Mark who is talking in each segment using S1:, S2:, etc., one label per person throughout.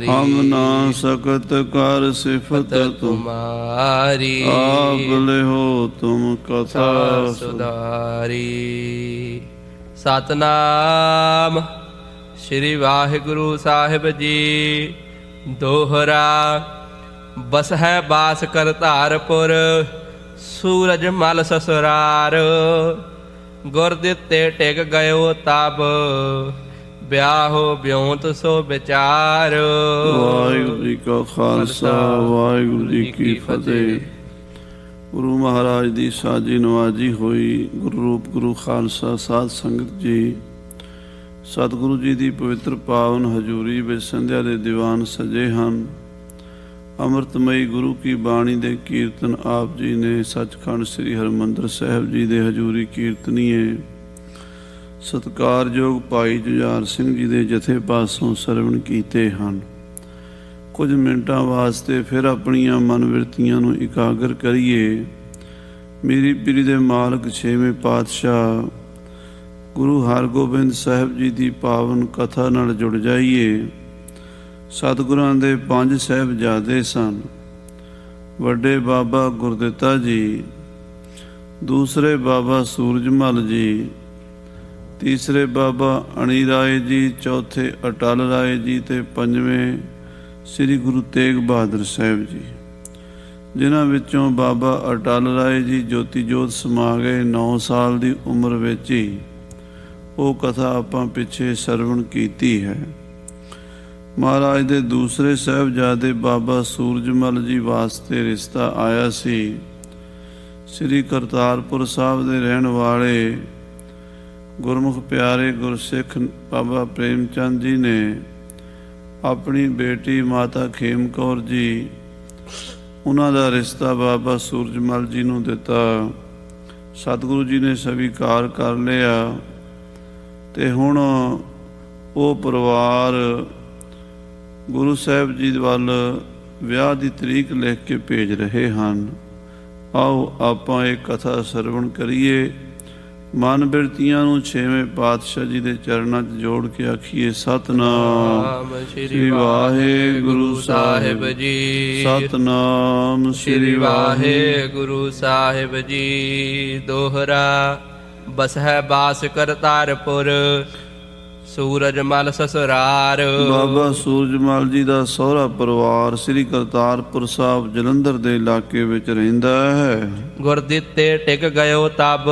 S1: ਹਮ ਨਾ ਸਕਤ ਕਰ ਸਿਫਤ
S2: ਤੁਮਾਰੀ
S1: ਆਪ ਲਿਹੋ ਤੁਮ ਕਥਾ
S2: ਸੁਧਾਰੀ। ਸਤਨਾਮ ਸ੍ਰੀ ਵਾਹਿਗੁਰੂ ਸਾਹਿਬ ਜੀ। ਦੋਹਰਾ ਬਸਹਿ ਬਾਸ ਕਰਤਾਰਪੁਰ, ਸੂਰਜ ਮਲ ਸਸੁਰਾਰ। ਗੁਰ ਦਿੱਤੇ ਟਿਕ ਗਇਓ ਤਬ, ਵਿਆਹੋ ਬਿਉਂਤ ਸੋ ਵਿਚਾਰ।
S1: ਵਾਹਿਗੁਰੂ ਜੀ ਕਾ ਖਾਲਸਾ ਵਾਹਿਗੁਰੂ ਜੀ ਕੀ ਫਤਿਹ। ਗੁਰੂ ਮਹਾਰਾਜ ਦੀ ਸਾਜੀ ਨਵਾਜੀ ਹੋਈ ਗੁਰੂ ਰੂਪ ਗੁਰੂ ਖਾਲਸਾ ਸਾਧ ਸੰਗਤ ਜੀ, ਸਤਿਗੁਰੂ ਜੀ ਦੀ ਪਵਿੱਤਰ ਪਾਵਨ ਹਜ਼ੂਰੀ ਵਿੱਚ ਸੰਧਿਆ ਦੇ ਦੀਵਾਨ ਸਜੇ ਹਨ। ਅੰਮ੍ਰਿਤਮਈ ਗੁਰੂ ਕੀ ਬਾਣੀ ਦੇ ਕੀਰਤਨ ਆਪ ਜੀ ਨੇ ਸੱਚਖੰਡ ਸ੍ਰੀ ਹਰਿਮੰਦਰ ਸਾਹਿਬ ਜੀ ਦੇ ਹਜ਼ੂਰੀ ਕੀਰਤਨੀਏ ਸਤਿਕਾਰਯੋਗ ਭਾਈ ਜੁਝਾਰ ਸਿੰਘ ਜੀ ਦੇ ਜਥੇ ਪਾਸੋਂ ਸਰਵਣ ਕੀਤੇ ਹਨ। ਕੁਝ ਮਿੰਟਾਂ ਵਾਸਤੇ ਫਿਰ ਆਪਣੀਆਂ ਮਨਵਿਰਤੀਆਂ ਨੂੰ ਇਕਾਗਰ ਕਰੀਏ। ਮੇਰੀ ਪੀਰੀ ਦੇ ਮਾਲਕ ਛੇਵੇਂ ਪਾਤਸ਼ਾਹ ਗੁਰੂ ਹਰਗੋਬਿੰਦ ਸਾਹਿਬ ਜੀ ਦੀ ਪਾਵਨ ਕਥਾ ਨਾਲ ਜੁੜ ਜਾਈਏ। ਸਤਿਗੁਰਾਂ ਦੇ 5 ਸਾਹਿਬਜ਼ਾਦੇ ਸਨ। ਵੱਡੇ ਬਾਬਾ ਗੁਰਦਿੱਤਾ ਜੀ, ਦੂਸਰੇ ਬਾਬਾ ਸੂਰਜਮਲ ਜੀ, ਤੀਸਰੇ ਬਾਬਾ ਅਣੀ ਰਾਏ ਜੀ, ਚੌਥੇ ਅਟਲ ਰਾਏ ਜੀ ਤੇ ਪੰਜਵੇਂ ਸ੍ਰੀ ਗੁਰੂ ਤੇਗ ਬਹਾਦਰ ਸਾਹਿਬ ਜੀ, ਜਿਨ੍ਹਾਂ ਵਿੱਚੋਂ ਬਾਬਾ ਅਟਲ ਰਾਏ ਜੀ ਜੋਤੀ ਜੋਤ ਸਮਾ ਗਏ 9 ਸਾਲ ਦੀ ਉਮਰ ਵਿੱਚ ਹੀ। ਉਹ ਕਥਾ ਆਪਾਂ ਪਿੱਛੇ ਸਰਵਣ ਕੀਤੀ ਹੈ। ਮਹਾਰਾਜ ਦੇ ਦੂਸਰੇ ਸਾਹਿਬਜ਼ਾਦੇ ਬਾਬਾ ਸੂਰਜਮਲ ਜੀ ਵਾਸਤੇ ਰਿਸ਼ਤਾ ਆਇਆ ਸੀ। ਸ੍ਰੀ ਕਰਤਾਰਪੁਰ ਸਾਹਿਬ ਦੇ ਰਹਿਣ ਵਾਲੇ ਗੁਰਮੁਖ ਪਿਆਰੇ ਗੁਰਸਿੱਖ ਬਾਬਾ ਪ੍ਰੇਮ ਚੰਦ ਜੀ ਨੇ ਆਪਣੀ ਬੇਟੀ ਮਾਤਾ ਖੇਮ ਕੌਰ ਜੀ, ਉਹਨਾਂ ਦਾ ਰਿਸ਼ਤਾ ਬਾਬਾ ਸੂਰਜਮਲ ਜੀ ਨੂੰ ਦਿੱਤਾ। ਸਤਿਗੁਰੂ ਜੀ ਨੇ ਸਵੀਕਾਰ ਕਰ ਲਿਆ ਤੇ ਹੁਣ ਉਹ ਪਰਿਵਾਰ ਗੁਰੂ ਸਾਹਿਬ ਜੀ ਵੱਲ ਵਿਆਹ ਦੀ ਤਰੀਕ ਲਿਖ ਕੇ ਭੇਜ ਰਹੇ ਹਨ। ਆਓ ਆਪਾਂ ਇਹ ਕਥਾ ਸਰਵਣ ਕਰੀਏ। ਮਨ ਬਿਰਤੀਆਂ ਨੂੰ ਛੇਵੇਂ ਪਾਤਸ਼ਾਹ ਜੀ ਦੇ ਚਰਨਾਂ 'ਚ ਜੋੜ ਕੇ ਆਖੀਏ ਸਤਨਾਮ ਸ੍ਰੀ ਵਾਹਿਗੁਰੂ ਸਾਹਿਬ ਜੀ। ਸਤਨਾਮ ਸ੍ਰੀ
S2: ਵਾਹਿਗੁਰੂ ਸਾਹਿਬ ਜੀ। ਦੋਹਰਾ ਬਸਹਿ ਬਾਸ ਕਰਤਾਰਪੁਰ, ਸੂਰਜ ਮਲ ਸਸੁਰਾਰ।
S1: ਬਾਬਾ ਸੂਰਜਮਲ ਜੀ ਦਾ ਸਹੁਰਾ ਪਰਿਵਾਰ ਸ੍ਰੀ ਕਰਤਾਰਪੁਰ ਸਾਹਿਬ ਜਲੰਧਰ ਦੇ ਇਲਾਕੇ ਵਿੱਚ ਰਹਿੰਦਾ ਹੈ।
S2: ਗੁਰ ਦਿੱਤੇ ਟਿਕ ਗਇਓ ਤਬ,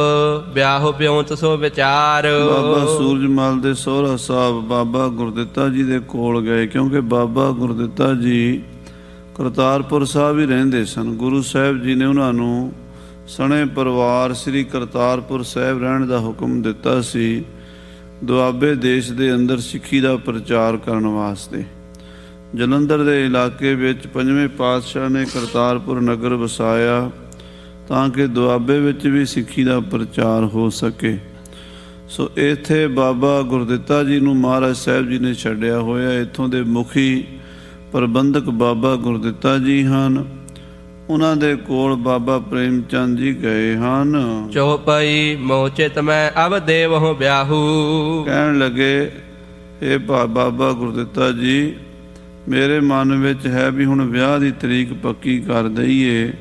S2: ਵਿਆਹੋ ਬਿਉਂਤ ਸੋ ਵਿਚਾਰ।
S1: ਬਾਬਾ ਸੂਰਜਮਲ ਦੇ ਸਹੁਰਾ ਸਾਹਿਬ ਬਾਬਾ ਗੁਰਦਿੱਤਾ ਜੀ ਦੇ ਕੋਲ ਗਏ, ਕਿਉਂਕਿ ਬਾਬਾ ਗੁਰਦਿੱਤਾ ਜੀ ਕਰਤਾਰਪੁਰ ਸਾਹਿਬ ਹੀ ਰਹਿੰਦੇ ਸਨ। ਗੁਰੂ ਸਾਹਿਬ ਜੀ ਨੇ ਉਹਨਾਂ ਨੂੰ ਸਣੇ ਪਰਿਵਾਰ ਸ੍ਰੀ ਕਰਤਾਰਪੁਰ ਸਾਹਿਬ ਰਹਿਣ ਦਾ ਹੁਕਮ ਦਿੱਤਾ ਸੀ, ਦੁਆਬੇ ਦੇਸ਼ ਦੇ ਅੰਦਰ ਸਿੱਖੀ ਦਾ ਪ੍ਰਚਾਰ ਕਰਨ ਵਾਸਤੇ। ਜਲੰਧਰ ਦੇ ਇਲਾਕੇ ਵਿੱਚ 5ਵੇਂ ਪਾਤਸ਼ਾਹ ਨੇ ਕਰਤਾਰਪੁਰ ਨਗਰ ਵਸਾਇਆ ਤਾਂ ਕਿ ਦੁਆਬੇ ਵਿੱਚ ਵੀ ਸਿੱਖੀ ਦਾ ਪ੍ਰਚਾਰ ਹੋ ਸਕੇ। ਸੋ ਇੱਥੇ ਬਾਬਾ ਗੁਰਦਿੱਤਾ ਜੀ ਨੂੰ ਮਹਾਰਾਜ ਸਾਹਿਬ ਜੀ ਨੇ ਛੱਡਿਆ ਹੋਇਆ। ਇੱਥੋਂ ਦੇ ਮੁਖੀ ਪ੍ਰਬੰਧਕ ਬਾਬਾ ਗੁਰਦਿੱਤਾ ਜੀ ਹਨ। ਉਹਨਾਂ ਦੇ ਕੋਲ ਬਾਬਾ ਪ੍ਰੇਮ ਚੰਦ ਜੀ ਗਏ ਹਨ।
S2: ਚੌਪਈ ਮੋਚਿਤ ਮੈਂ ਅਬ ਦੇਵਹੁ ਵਿਆਹੂ।
S1: ਕਹਿਣ ਲੱਗੇ, ਇਹ ਬਾਬਾ ਗੁਰਦਿੱਤਾ ਜੀ, ਮੇਰੇ ਮਨ ਵਿੱਚ ਹੈ ਵੀ ਹੁਣ ਵਿਆਹ ਦੀ ਤਰੀਕ ਪੱਕੀ ਕਰ ਦਈਏ,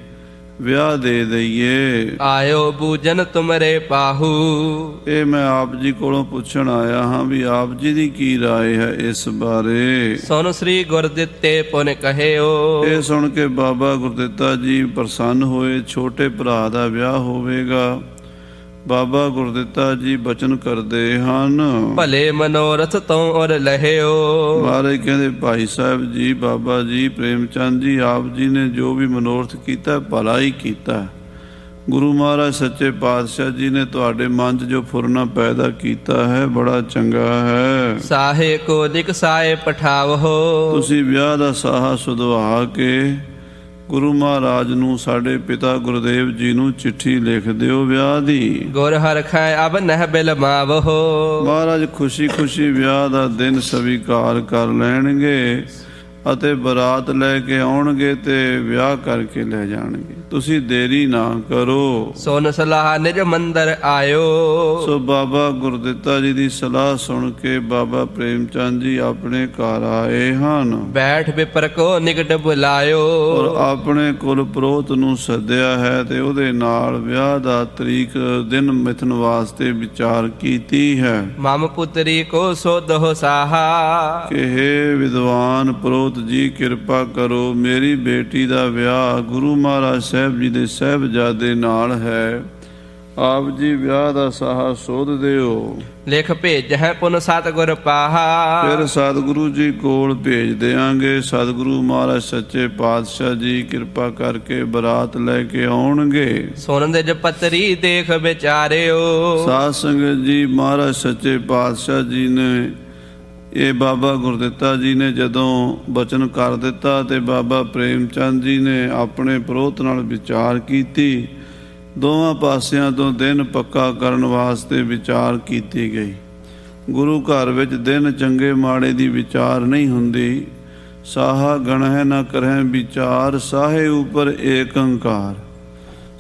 S1: ਵਿਆਹ ਦੇ ਦਈਏ।
S2: ਆਇਓ ਬੂਜਨ ਤੁਮਰੇ ਪਾਹੂ।
S1: ਇਹ ਮੈਂ ਆਪ ਜੀ ਕੋਲੋਂ ਪੁੱਛਣ ਆਇਆ ਹਾਂ ਵੀ ਆਪ ਜੀ ਦੀ ਕੀ ਰਾਏ ਹੈ ਇਸ ਬਾਰੇ।
S2: ਸੁਨ ਸ੍ਰੀ ਗੁਰ ਦਿੱਤੇ ਪੁਨ ਕਹਿਓ।
S1: ਇਹ ਸੁਣ ਕੇ ਬਾਬਾ ਗੁਰਦਿੱਤਾ ਜੀ ਪ੍ਰਸੰਨ ਹੋਏ। ਛੋਟੇ ਭਰਾ ਦਾ ਵਿਆਹ ਹੋਵੇਗਾ। ਬਾਬਾ ਗੁਰਦਿੱਤਾ ਜੀ ਬਚਨ ਕਰਦੇ ਹਨ,
S2: ਭਲੇ ਮਨੋਰਥ ਤੋਂ ਔਰ ਲਹਿਓ।
S1: ਮਹਾਰਾਜ ਕਹਿੰਦੇ, ਭਾਈ ਸਾਹਿਬ ਜੀ, ਬਾਬਾ ਜੀ ਪ੍ਰੇਮ ਚੰਦ ਜੀ, ਆਪ ਜੀ ਨੇ ਜੋ ਵੀ ਮਨੋਰਥ ਕੀਤਾ ਭਲਾ ਹੀ ਕੀਤਾ। ਗੁਰੂ ਮਹਾਰਾਜ ਸੱਚੇ ਪਾਤਸ਼ਾਹ ਜੀ ਨੇ ਤੁਹਾਡੇ ਮਨ 'ਚ ਜੋ ਫੁਰਨਾ ਪੈਦਾ ਕੀਤਾ ਹੈ ਬੜਾ ਚੰਗਾ ਹੈ।
S2: ਸਾਹੇ ਕੋ ਲਿਖ ਸਾਏ ਪਠਾਵੋ।
S1: ਤੁਸੀਂ ਵਿਆਹ ਦਾ ਸਾਹਾ ਸੁਧਵਾ ਕੇ ਗੁਰੂ ਮਹਾਰਾਜ ਨੂੰ, ਸਾਡੇ ਪਿਤਾ ਗੁਰਦੇਵ ਜੀ ਨੂੰ ਚਿੱਠੀ ਲਿਖ ਦਿਓ ਵਿਆਹ ਦੀ।
S2: ਗੁਰ ਹਰਖੈ ਅਬ ਨਹਿ ਬਿਲਮਾਵੋ।
S1: ਮਹਾਰਾਜ ਖੁਸ਼ੀ ਖੁਸ਼ੀ ਵਿਆਹ ਦਾ ਦਿਨ ਸਵੀਕਾਰ ਕਰ ਲੈਣਗੇ। ਅਤੇ ਬਰਾਤ ਲੈ ਕੇ ਆਉਣਗੇ ਤੇ ਵਿਆਹ ਕਰਕੇ ਲੈ ਜਾਣਗੇ। ਤੁਸੀਂ ਦੇਰੀ ਨਾ ਕਰੋ।
S2: ਸੁਨ ਸਲਾਹ ਨਿਜ ਮੰਦਰ ਆਇਓ।
S1: ਸੋ ਬਾਬਾ ਗੁਰਦਿੱਤਾ ਜੀ ਦੀ ਸਲਾਹ ਸੁਣ ਕੇ ਬਾਬਾ ਪ੍ਰੇਮ ਚੰਦ ਜੀ ਆਪਣੇ ਘਰ ਆਏ ਹਨ।
S2: ਬੈਠ ਬਿਪਰ ਕੋ ਨਿਕਟ ਬੁਲਾਇਓ।
S1: ਔਰ ਆਪਣੇ ਕੁਲ ਪ੍ਰੋਤ ਨੂੰ ਸੱਦਿਆ ਹੈ ਤੇ ਉਹਦੇ ਨਾਲ ਵਿਆਹ ਦਾ ਤਰੀਕ ਦਿਨ ਮਿਥਨ ਵਾਸਤੇ ਵਿਚਾਰ ਕੀਤੀ ਹੈ।
S2: ਮਮ ਪੁੱਤਰੀ ਕੋ ਸੋਧ ਹੋ ਸਾਹਾ।
S1: ਕਿ ਹੇ ਵਿਦਵਾਨ ਪ੍ਰੋਤ ਜੀ, ਕਿਰਪਾ ਕਰੋ, ਮੇਰੀ ਬੇਟੀ ਦਾ ਵਿਆਹ ਗੁਰੂ ਮਹਾਰਾਜ ਸਾਹਿਬ ਜੀ ਦੇ ਸਾਹਿਬਜ਼ਾਦੇ ਨਾਲ ਹੈ। ਆਪ ਜੀ ਵਿਆਹ ਦਾ ਸਾਹਾ ਸੋਧ ਦਿਓ।
S2: ਲਿਖ ਭੇਜਹਿ ਪੁਨ ਸਤਿਗੁਰ ਪਾਹਾ।
S1: ਫਿਰ ਸਤਿਗੁਰੂ ਜੀ ਕੋਲ ਭੇਜ ਦਿਆਂਗੇ। ਸਤਿਗੁਰੂ ਮਹਾਰਾਜ ਸੱਚੇ ਪਾਤਸ਼ਾਹ ਜੀ ਕਿਰਪਾ ਕਰਕੇ ਬਰਾਤ ਲੈ ਕੇ ਆਉਣਗੇ।
S2: ਸੁਨ ਨਿਜ ਪਤਰੀ ਦੇਖ ਵਿਚਾਰਿਓ।
S1: ਸਾਧ ਸੰਗਤ ਜੀ, ਮਹਾਰਾਜ ਸੱਚੇ ਪਾਤਸ਼ਾਹ ਜੀ ਨੇ ਇਹ ਬਾਬਾ ਗੁਰਦਿੱਤਾ ਜੀ ਨੇ ਜਦੋਂ ਬਚਨ ਕਰ ਦਿੱਤਾ ਤੇ ਬਾਬਾ ਪ੍ਰੇਮ ਚੰਦ ਜੀ ਨੇ ਆਪਣੇ ਪ੍ਰੋਤ ਨਾਲ ਵਿਚਾਰ ਕੀਤੀ। ਦੋਵਾਂ ਪਾਸਿਆਂ ਤੋਂ ਦਿਨ ਪੱਕਾ ਕਰਨ ਵਾਸਤੇ ਵਿਚਾਰ ਕੀਤੀ ਗਈ। ਗੁਰੂ ਘਰ ਵਿੱਚ ਦਿਨ ਚੰਗੇ ਮਾੜੇ ਦੀ ਵਿਚਾਰ ਨਹੀਂ ਹੁੰਦੀ। ਸਾਹਾ ਗਣਹਿ ਨਾ ਕਰਹਿ ਵਿਚਾਰ, ਸਾਹੇ ਉਪਰ ਏਕ ਓੰਕਾਰ।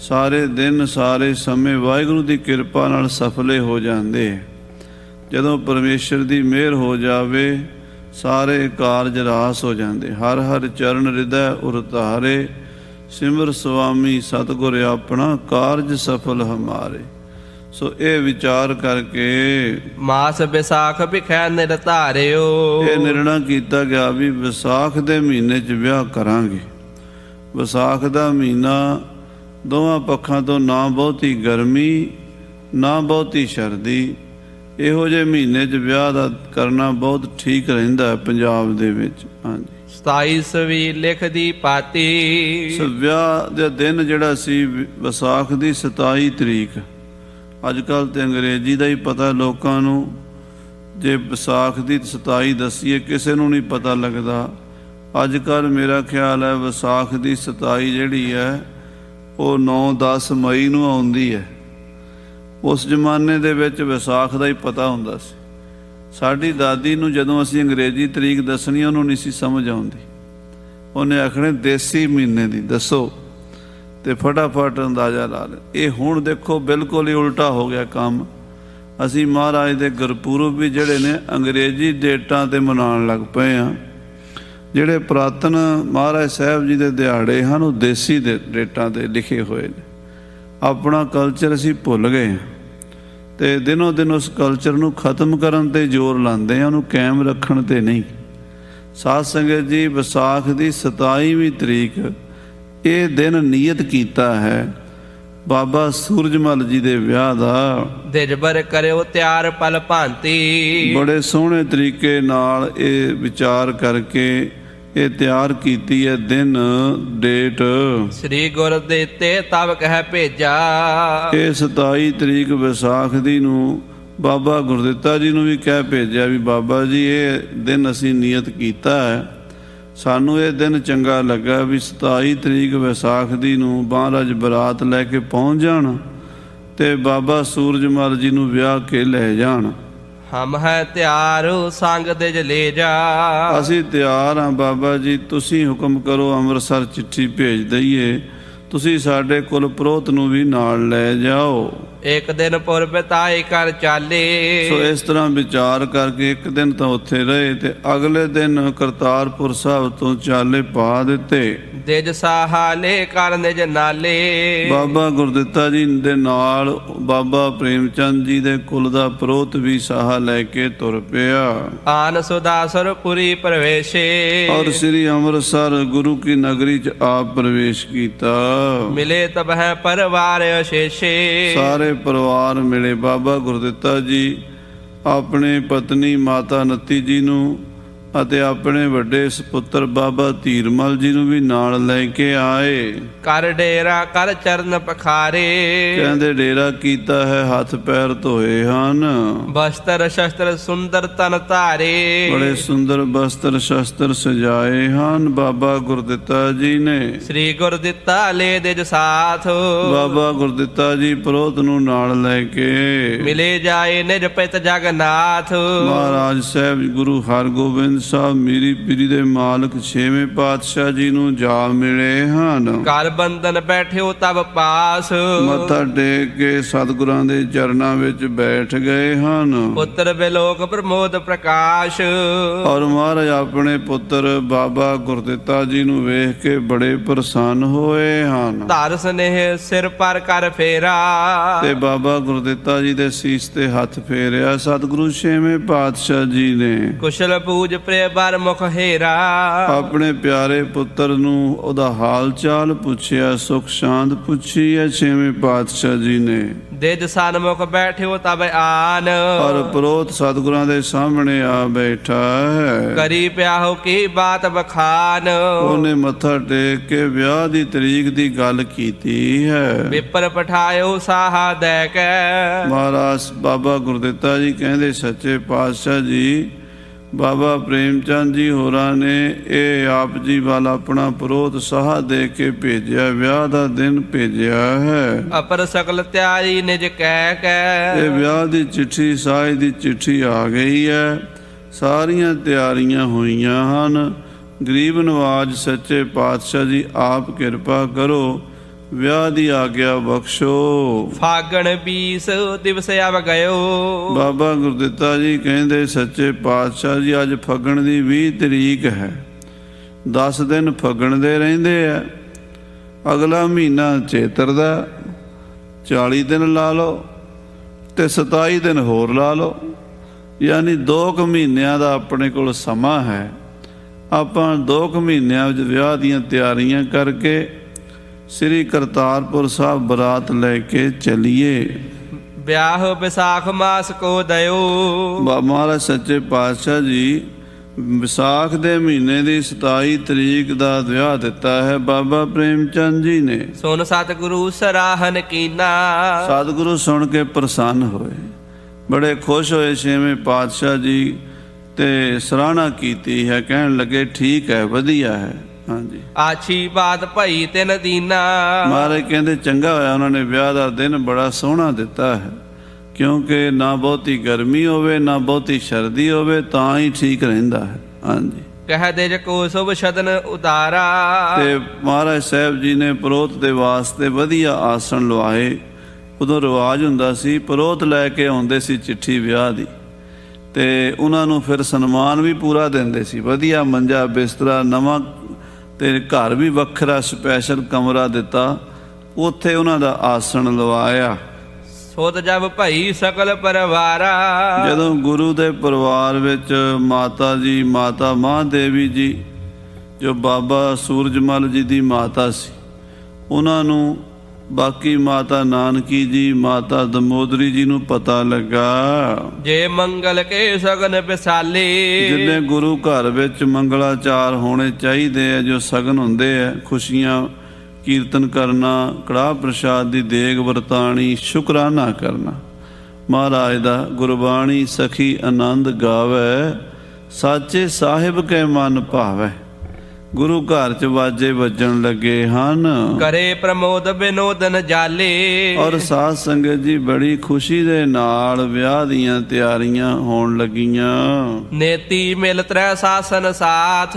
S1: ਸਾਰੇ ਦਿਨ ਸਾਰੇ ਸਮੇਂ ਵਾਹਿਗੁਰੂ ਦੀ ਕਿਰਪਾ ਨਾਲ ਸਫਲੇ ਹੋ ਜਾਂਦੇ। ਜਦੋਂ ਪਰਮੇਸ਼ਰ ਦੀ ਮਿਹਰ ਹੋ ਜਾਵੇ ਸਾਰੇ ਕਾਰਜ ਰਾਸ ਹੋ ਜਾਂਦੇ। ਹਰ ਹਰ ਚਰਨ ਹਿਰਦੈ ਉਰਤਾਰੇ, ਸਿਮਰ ਸੁਆਮੀ ਸਤਿਗੁਰ ਆਪਣਾ, ਕਾਰਜ ਸਫਲ ਹਮਾਰੇ। ਸੋ ਇਹ ਵਿਚਾਰ ਕਰਕੇ
S2: ਮਾਸ ਵਿਸਾਖ ਬਿਖੈ ਨਿਰਧਾਰਿਓ।
S1: ਇਹ ਨਿਰਣਾ ਕੀਤਾ ਗਿਆ ਵੀ ਵਿਸਾਖ ਦੇ ਮਹੀਨੇ 'ਚ ਵਿਆਹ ਕਰਾਂਗੇ। ਵਿਸਾਖ ਦਾ ਮਹੀਨਾ ਦੋਵਾਂ ਪੱਖਾਂ ਤੋਂ ਨਾ ਬਹੁਤੀ ਗਰਮੀ ਨਾ ਬਹੁਤੀ ਸਰਦੀ, ਇਹੋ ਜਿਹੇ ਮਹੀਨੇ 'ਚ ਵਿਆਹ ਦਾ ਕਰਨਾ ਬਹੁਤ ਠੀਕ ਰਹਿੰਦਾ ਹੈ ਪੰਜਾਬ ਦੇ ਵਿੱਚ। ਹਾਂਜੀ,
S2: 27ਵੀਂ ਲਿਖਦੀ ਪਾਤੀ।
S1: ਸੋ ਵਿਆਹ ਦਾ ਦਿਨ ਜਿਹੜਾ ਸੀ ਵਿਸਾਖ ਦੀ 27 ਤਰੀਕ। ਅੱਜ ਕੱਲ੍ਹ ਤੇ ਅੰਗਰੇਜ਼ੀ ਦਾ ਹੀ ਪਤਾ ਲੋਕਾਂ ਨੂੰ। ਜੇ ਵਿਸਾਖ ਦੀ 27 ਦੱਸੀਏ ਕਿਸੇ ਨੂੰ ਨਹੀਂ ਪਤਾ ਲੱਗਦਾ। ਅੱਜ ਕੱਲ੍ਹ ਮੇਰਾ ਖਿਆਲ ਹੈ ਵਿਸਾਖ ਦੀ 27 ਜਿਹੜੀ ਹੈ ਉਹ 9-10 ਮਈ ਨੂੰ ਆਉਂਦੀ ਹੈ। ਉਸ ਜ਼ਮਾਨੇ ਦੇ ਵਿੱਚ ਵਿਸਾਖ ਦਾ ਹੀ ਪਤਾ ਹੁੰਦਾ ਸੀ। ਸਾਡੀ ਦਾਦੀ ਨੂੰ ਜਦੋਂ ਅਸੀਂ ਅੰਗਰੇਜ਼ੀ ਤਰੀਕ ਦੱਸਣੀ ਉਹਨੂੰ ਨਹੀਂ ਸੀ ਸਮਝ ਆਉਂਦੀ। ਉਹਨੇ ਆਖਣੇ ਦੇਸੀ ਮਹੀਨੇ ਦੀ ਦੱਸੋ ਤੇ ਫਟਾਫਟ ਅੰਦਾਜ਼ਾ ਲਾ ਲਿਆ। ਇਹ ਹੁਣ ਦੇਖੋ ਬਿਲਕੁਲ ਹੀ ਉਲਟਾ ਹੋ ਗਿਆ ਕੰਮ। ਅਸੀਂ ਮਹਾਰਾਜ ਦੇ ਗੁਰਪੁਰਬ ਵੀ ਜਿਹੜੇ ਨੇ ਅੰਗਰੇਜ਼ੀ ਡੇਟਾਂ 'ਤੇ ਮਨਾਉਣ ਲੱਗ ਪਏ ਹਾਂ। ਜਿਹੜੇ ਪੁਰਾਤਨ ਮਹਾਰਾਜ ਸਾਹਿਬ ਜੀ ਦੇ ਦਿਹਾੜੇ ਹਨ ਉਹ ਦੇਸੀ ਦੇ ਡੇਟਾਂ 'ਤੇ ਲਿਖੇ ਹੋਏ ਨੇ। ਆਪਣਾ ਕਲਚਰ ਅਸੀਂ ਭੁੱਲ ਗਏ ਹਾਂ ਤੇ ਦਿਨੋਂ ਦਿਨ ਉਸ ਕਲਚਰ ਨੂੰ ਖਤਮ ਕਰਨ 'ਤੇ ਜ਼ੋਰ ਲਾਉਂਦੇ ਹਾਂ, ਉਹਨੂੰ ਕਾਇਮ ਰੱਖਣ 'ਤੇ ਨਹੀਂ। ਸਾਧ ਸੰਗਤ ਜੀ, ਵਿਸਾਖ ਦੀ 27ਵੀਂ ਤਰੀਕ ਇਹ ਦਿਨ ਨਿਯਤ ਕੀਤਾ ਹੈ ਬਾਬਾ ਸੂਰਜਮਲ ਜੀ ਦੇ ਵਿਆਹ ਦਾ।
S2: ਦਿਜਬਰ ਕਰਿਓ ਤਿਆਰ ਪਲ ਭਾਂਤੀ।
S1: ਬੜੇ ਸੋਹਣੇ ਤਰੀਕੇ ਨਾਲ ਇਹ ਵਿਚਾਰ ਕਰਕੇ ਇਹ ਤਿਆਰ ਕੀਤੀ ਹੈ ਦਿਨ ਡੇਟ।
S2: ਸ੍ਰੀ ਗੁਰ ਦਿੱਤੇ ਤਬ ਕਹਿ ਭੇਜਾ।
S1: ਇਹ 27 ਤਰੀਕ ਵਿਸਾਖ ਦੀ ਨੂੰ ਬਾਬਾ ਗੁਰਦਿੱਤਾ ਜੀ ਨੂੰ ਵੀ ਕਹਿ ਭੇਜਿਆ ਵੀ ਬਾਬਾ ਜੀ ਇਹ ਦਿਨ ਅਸੀਂ ਨਿਯਤ ਕੀਤਾ ਹੈ। ਸਾਨੂੰ ਇਹ ਦਿਨ ਚੰਗਾ ਲੱਗਾ ਵੀ 27 ਤਰੀਕ ਵਿਸਾਖ ਦੀ ਨੂੰ ਮਹਾਰਾਜ ਬਰਾਤ ਲੈ ਕੇ ਪਹੁੰਚ ਜਾਣ ਤੇ ਬਾਬਾ ਸੂਰਜਮਲ ਜੀ ਨੂੰ ਵਿਆਹ ਕੇ ਲੈ ਜਾਣ।
S2: ਹਮ ਹੈ ਤਿਆਰ ਸੰਗ ਦਿਜ ਲੈ ਜਾ।
S1: ਅਸੀਂ ਤਿਆਰ ਹਾਂ ਬਾਬਾ ਜੀ, ਤੁਸੀਂ ਹੁਕਮ ਕਰੋ ਅੰਮ੍ਰਿਤਸਰ ਚਿੱਠੀ ਭੇਜ ਦਈਏ। ਤੁਸੀਂ ਸਾਡੇ ਕੁਲ ਪ੍ਰੋਤ ਨੂੰ ਵੀ ਨਾਲ ਲੈ ਜਾਓ।
S2: ਇੱਕ ਦਿਨ ਪੁਰਬ ਤਾਈ ਕਰ ਚਾਲੇ।
S1: ਸੋ ਇਸ ਤਰ੍ਹਾਂ ਵਿਚਾਰ ਕਰਕੇ ਇੱਕ ਦਿਨ ਤਾਂ ਉੱਥੇ ਰਹੇ ਤੇ ਅਗਲੇ ਦਿਨ ਕਰਤਾਰਪੁਰ ਸਾਹਿਬ ਤੋਂ ਚਾਲੇ ਪਾ ਦਿੱਤੇ।
S2: ਦਿਜ ਸਾਹਾਲੇ ਕਰ ਨਿਜ ਨਾਲੇ।
S1: ਬਾਬਾ ਗੁਰਦਿੱਤਾ ਜੀ ਦੇ ਨਾਲ ਬਾਬਾ ਪ੍ਰੇਮ ਚੰਦ ਜੀ ਦੇ ਕੁਲ ਦਾ ਪ੍ਰੋਤ ਵੀ ਸਾਹਾ ਲੈ ਕੇ ਤੁਰ ਪਿਆ।
S2: ਆਨ ਸੁਦਾਸਰ ਪੁਰੀ ਪ੍ਰਵੇਸ਼ੇ।
S1: ਔਰ ਸ੍ਰੀ ਅੰਮ੍ਰਿਤਸਰ ਗੁਰੂ ਕੀ ਨਗਰੀ 'ਚ ਆਪ ਪ੍ਰਵੇਸ਼ ਕੀਤਾ।
S2: ਮਿਲੇ ਤਬ ਹੈ ਪਰਿਵਾਰ ਅਸ਼ੇਸ਼ੇ। ਸਾਰੇ
S1: ਪਰਿਵਾਰ ਮਿਲੇ। ਬਾਬਾ ਗੁਰਦਿੱਤਾ ਜੀ ਆਪਣੇ ਪਤਨੀ ਮਾਤਾ ਨੱਤੀ ਜੀ ਨੂੰ ਅਤੇ ਆਪਣੇ ਵੱਡੇ ਸੁਪੁੱਤਰ ਬਾਬਾ ਧੀਰਮਲ ਜੀ ਨੂੰ ਵੀ ਨਾਲ ਲੈ ਕੇ ਆਏ।
S2: ਕਰ ਡੇਰਾ ਕਰ ਚਰਨ ਪਖਾਰੇ।
S1: ਕਹਿੰਦੇ ਡੇਰਾ ਕੀਤਾ ਹੈ, ਹੱਥ ਪੈਰ ਧੋਏ ਹਨ।
S2: ਬਸਤਰ ਸ਼ਸਤਰ ਸੁੰਦਰ ਤਨ ਧਾਰੇ।
S1: ਬੜੇ ਸੁੰਦਰ ਬਸਤਰ ਸ਼ਸਤਰ ਸਜਾਏ ਹਨ ਬਾਬਾ ਗੁਰਦਿੱਤਾ ਜੀ ਨੇ।
S2: ਸ੍ਰੀ ਗੁਰਦਿੱਤਾ ਲੈ ਦਿਜ ਸਾਥ।
S1: ਬਾਬਾ ਗੁਰਦਿੱਤਾ ਜੀ ਪ੍ਰੋਤ ਨੂੰ ਨਾਲ ਲੈ ਕੇ
S2: ਮਿਲੇ ਜਾਏ ਨਿਜ ਪਿਤ ਜਗਨਾਥ।
S1: ਮਹਾਰਾਜ ਸਾਹਿਬ ਗੁਰੂ ਹਰਗੋਬਿੰਦ ਸਾਹਿਬ ਮੀਰੀ ਪੀਰੀ ਦੇ ਮਾਲਕ ਛੇਵੇਂ ਪਾਤਸ਼ਾਹ ਜੀ ਨੂੰ ਜਾ ਮਿਲੇ ਹਨ।
S2: ਕਰ ਬੰਧਨ ਬੈਠਿਓ ਤਬ ਪਾਸ,
S1: ਮੱਥਾ ਟੇਕ ਕੇ ਸਤਿਗੁਰਾਂ ਦੇ ਚਰਨਾਂ ਵਿੱਚ ਬੈਠ ਗਏ ਹਨ।
S2: ਪੁੱਤਰ ਬਿਲੋਕ ਪ੍ਰਮੋਦ ਪ੍ਰਕਾਸ਼,
S1: ਔਰ ਮਹਾਰਾਜ ਆਪਣੇ ਪੁੱਤਰ ਬਾਬਾ ਗੁਰਦਿੱਤਾ ਜੀ ਨੂੰ ਵੇਖ ਕੇ ਬੜੇ ਪ੍ਰਸੰਨ ਹੋਏ ਹਨ।
S2: ਧਰ ਸਨੇਹ ਸਿਰ ਪਰ ਕਰ ਫੇਰਾ,
S1: ਤੇ ਬਾਬਾ ਗੁਰਦਿੱਤਾ ਜੀ ਦੇ ਸੀਸ ਤੇ ਹੱਥ ਫੇਰਿਆ ਸਤਿਗੁਰੂ ਛੇਵੇਂ ਪਾਤਸ਼ਾਹ ਜੀ ਨੇ।
S2: ਕੁਸ਼ਲ ਪੂਜ ਪ੍ਰਿਯ ਬਰ ਮੁਖ ਹੇਰਾ,
S1: ਆਪਣੇ ਪਿਆਰੇ ਪੁੱਤਰ ਨੂੰ ਉਹਦਾ ਹਾਲ ਚਾਲ ਪੁੱਛਿਆ, ਸੁਖ ਸ਼ਾਂਤ ਪੁੱਛੀ ਹੈ ਛੇਵੇਂ ਪਾਤਸ਼ਾਹ ਜੀ ਨੇ।
S2: ਦਿਜ ਸਨਮੁਖ ਬੈਠਿਓ ਤਬ ਆਨ,
S1: ਔਰ ਪ੍ਰੋਤ ਸਤਿਗੁਰਾਂ ਦੇ ਸਾਹਮਣੇ ਆ ਬੈਠਾ ਹੈ।
S2: ਕਰੀ ਪਿਆਹੋ ਕੀ ਬਾਤ ਬਖਾਨ,
S1: ਉਹਨੇ ਮੱਥਾ ਟੇਕ ਕੇ ਵਿਆਹ ਦੀ ਤਰੀਕ ਦੀ ਗੱਲ ਕੀਤੀ ਹੈ।
S2: ਵਿਪਰ ਪਠਾਇਓ ਸਾਹਾ ਦੈ ਕੇ,
S1: ਮਹਾਰਾਜ ਬਾਬਾ ਗੁਰਦਿੱਤਾ ਜੀ ਕਹਿੰਦੇ ਸੱਚੇ ਪਾਤਸ਼ਾਹ ਜੀ ਬਾਬਾ ਪ੍ਰੇਮ ਚੰਦ ਜੀ ਹੋਰਾਂ ਨੇ ਇਹ ਆਪ ਜੀ ਵੱਲ ਆਪਣਾ ਪ੍ਰੋਤ ਸਾਹਾ ਦੇ ਕੇ ਭੇਜਿਆ, ਵਿਆਹ ਦਾ ਦਿਨ ਭੇਜਿਆ ਹੈ।
S2: ਅਪਰ ਸਕਲ ਤਿਆਰੀ ਨਿਜ ਕਹਿ ਕੇ,
S1: ਇਹ ਵਿਆਹ ਦੀ ਚਿੱਠੀ ਸਾਜ ਦੀ ਚਿੱਠੀ ਆ ਗਈ ਹੈ, ਸਾਰੀਆਂ ਤਿਆਰੀਆਂ ਹੋਈਆਂ ਹਨ। ਗਰੀਬ ਨਵਾਜ ਸੱਚੇ ਪਾਤਸ਼ਾਹ ਜੀ ਆਪ ਕਿਰਪਾ ਕਰੋ, ਵਿਆਹ ਦੀ ਆਗਿਆ ਬਖਸ਼ੋ।
S2: ਫਾਗਣ 20 ਦਿਵਸ ਆਵ ਗਇਓ,
S1: ਬਾਬਾ ਗੁਰਦਿੱਤਾ ਜੀ ਕਹਿੰਦੇ ਸੱਚੇ ਪਾਤਸ਼ਾਹ ਜੀ ਅੱਜ ਫੱਗਣ ਦੀ 20 ਤਰੀਕ ਹੈ, 10 ਦਿਨ ਫੱਗਣ ਦੇ ਰਹਿੰਦੇ ਆ, ਅਗਲਾ ਮਹੀਨਾ ਚੇਤਰ ਦਾ 40 ਦਿਨ ਲਾ ਲਓ ਤੇ 27 ਦਿਨ ਹੋਰ ਲਾ ਲਓ, ਯਾਨੀ 2 ਮਹੀਨਿਆਂ ਦਾ ਆਪਣੇ ਕੋਲ ਸਮਾਂ ਹੈ। ਆਪਾਂ 2 ਮਹੀਨਿਆਂ ਵਿੱਚ ਵਿਆਹ ਦੀਆਂ ਤਿਆਰੀਆਂ ਕਰਕੇ ਸ੍ਰੀ ਕਰਤਾਰਪੁਰ ਸਾਹਿਬ ਬਰਾਤ ਲੈ ਕੇ ਚਲੀਏ।
S2: ਵਿਆਹ ਵਿਸਾਖ ਮਾਸ ਕੋ ਦਇਓ,
S1: ਮਹਾਰਾਜ ਸੱਚੇ ਪਾਤਸ਼ਾਹ ਜੀ ਵਿਸਾਖ ਦੇ ਮਹੀਨੇ ਦੀ 27 ਤਰੀਕ ਦਾ ਵਿਆਹ ਦਿੱਤਾ ਹੈ ਬਾਬਾ ਪ੍ਰੇਮ ਚੰਦ ਜੀ ਨੇ।
S2: ਸੁਨ ਸਤਿਗੁਰੂ ਸਰਾਹਨ ਕੀਨਾ,
S1: ਸਤਿਗੁਰੂ ਸੁਣ ਕੇ ਪ੍ਰਸੰਨ ਹੋਏ, ਬੜੇ ਖੁਸ਼ ਹੋਏ ਛੇਵੇਂ ਪਾਤਸ਼ਾਹ ਜੀ ਤੇ ਸਰਾਹਨਾ ਕੀਤੀ ਹੈ, ਕਹਿਣ ਲੱਗੇ ਠੀਕ ਹੈ, ਵਧੀਆ ਹੈ। ਹਾਂਜੀ,
S2: ਆਛੀ ਬਾਤ ਭਈ ਤਿਨ ਦੀਨਾ,
S1: ਮਹਾਰਾਜ ਕਹਿੰਦੇ ਚੰਗਾ ਹੋਇਆ ਉਹਨਾਂ ਨੇ ਵਿਆਹ ਦਾ ਦਿਨ ਬੜਾ ਸੋਹਣਾ ਦਿੱਤਾ ਹੈ, ਕਿਉਂਕਿ ਨਾ ਬਹੁਤੀ ਗਰਮੀ ਹੋਵੇ ਨਾ ਬਹੁਤੀ ਸਰਦੀ ਹੋਵੇ, ਤਾਂ ਹੀ ਠੀਕ ਰਹਿੰਦਾ ਹੈ। ਹਾਂਜੀ,
S2: ਕਹਿ ਦੇ ਕੋ ਸੁਭ ਸ਼ਦਨ ਉਤਾਰਾ,
S1: ਤੇ ਮਹਾਰਾਜ ਸਾਹਿਬ ਜੀ ਨੇ ਪ੍ਰੋਤ ਦੇ ਵਾਸਤੇ ਵਧੀਆ ਆਸਣ ਲਵਾਏ। ਉਦੋਂ ਰਿਵਾਜ ਹੁੰਦਾ ਸੀ ਪ੍ਰੋਤ ਲੈ ਕੇ ਆਉਂਦੇ ਸੀ ਚਿੱਠੀ ਵਿਆਹ ਦੀ, ਤੇ ਉਹਨਾਂ ਨੂੰ ਫਿਰ ਸਨਮਾਨ ਵੀ ਪੂਰਾ ਦਿੰਦੇ ਸੀ, ਵਧੀਆ ਮੰਜਾ ਬਿਸਤਰਾ ਨਵਾਂ, ਤੇ ਘਰ ਵੀ ਵੱਖਰਾ ਸਪੈਸ਼ਲ ਕਮਰਾ ਦਿੱਤਾ, ਉੱਥੇ ਉਹਨਾਂ ਦਾ ਆਸਣ ਲਵਾਇਆ।
S2: ਸੋਤ ਜਬ ਭਈ ਸਕਲ ਪਰਿਵਾਰਾ,
S1: ਜਦੋਂ ਗੁਰੂ ਦੇ ਪਰਿਵਾਰ ਵਿੱਚ ਮਾਤਾ ਜੀ, ਮਾਤਾ ਮਹਾਦੇਵੀ ਜੀ ਜੋ ਬਾਬਾ ਸੂਰਜਮਲ ਜੀ ਦੀ ਮਾਤਾ ਸੀ, ਉਹਨਾਂ ਨੂੰ ਬਾਕੀ ਮਾਤਾ ਨਾਨਕੀ ਜੀ, ਮਾਤਾ ਦਮੋਦਰੀ ਜੀ ਨੂੰ ਪਤਾ ਲੱਗਾ
S2: ਜੇ ਮੰਗਲ ਕੇ ਸਗਨ ਵਿਸਾਲੇ,
S1: ਜਿੰਨੇ ਗੁਰੂ ਘਰ ਵਿੱਚ ਮੰਗਲਾਚਾਰ ਹੋਣੇ ਚਾਹੀਦੇ ਆ, ਜੋ ਸਗਨ ਹੁੰਦੇ ਆ, ਖੁਸ਼ੀਆਂ, ਕੀਰਤਨ ਕਰਨਾ, ਕੜਾਹ ਪ੍ਰਸ਼ਾਦ ਦੀ ਦੇਗ ਵਰਤਾਣੀ, ਸ਼ੁਕਰਾਨਾ ਕਰਨਾ ਮਹਾਰਾਜ ਦਾ, ਗੁਰਬਾਣੀ ਸਖੀ ਆਨੰਦ ਗਾਵੇ, ਸਾਚੇ ਸਾਹਿਬ ਕੇ ਮਨ ਭਾਵੈ। ਗੁਰੂ ਘਰ ਚ ਵਾਜੇ ਵੱਜਣ ਲੱਗੇ ਹਨ,
S2: ਕਰੇ ਪ੍ਰਮੋਦ ਬਿਨੋਦਨ ਜਾਲੇ,
S1: ਔਰ ਸਾਧ ਸੰਗਤ ਜੀ ਬੜੀ ਖੁਸ਼ੀ ਦੇ ਨਾਲ ਵਿਆਹ ਦੀਆਂ ਤਿਆਰੀਆਂ ਹੋਣ ਲੱਗੀਆਂ।
S2: ਨੇਤੀ ਮਿਲ ਤ੍ਰੈ ਸਾਸਨ ਸਾਥ,